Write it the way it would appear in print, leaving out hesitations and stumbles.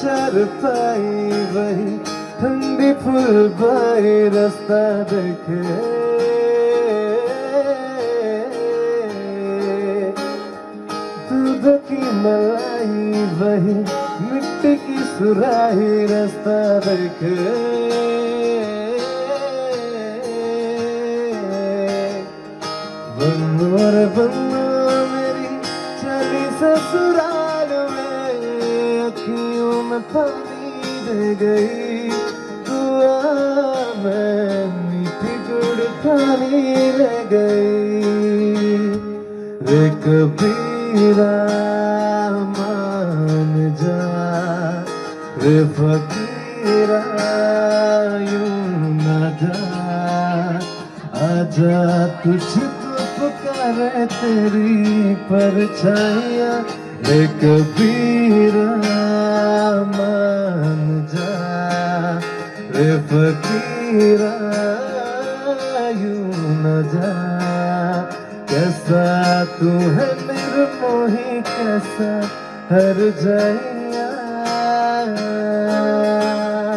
चारपाई वही ठंडी फुलबाई रास्ता देखे दूध की मलाई वही मिट्टी की सुराही रास्ता देखे बन्नू रे बन्नू मेरी चली ससुराल में अखियों में पानी दे गई दुआ में मीठी गुड़ खानी ले गई रे कबीरा मान जा रे फकीरा यूं ना जा आजा तुझको पुकारे तेरी परछाइयाँ रे कबीरा मान जा रे फकीरा यूं न जा कैसा तू है निर्मोही कैसा हर जाए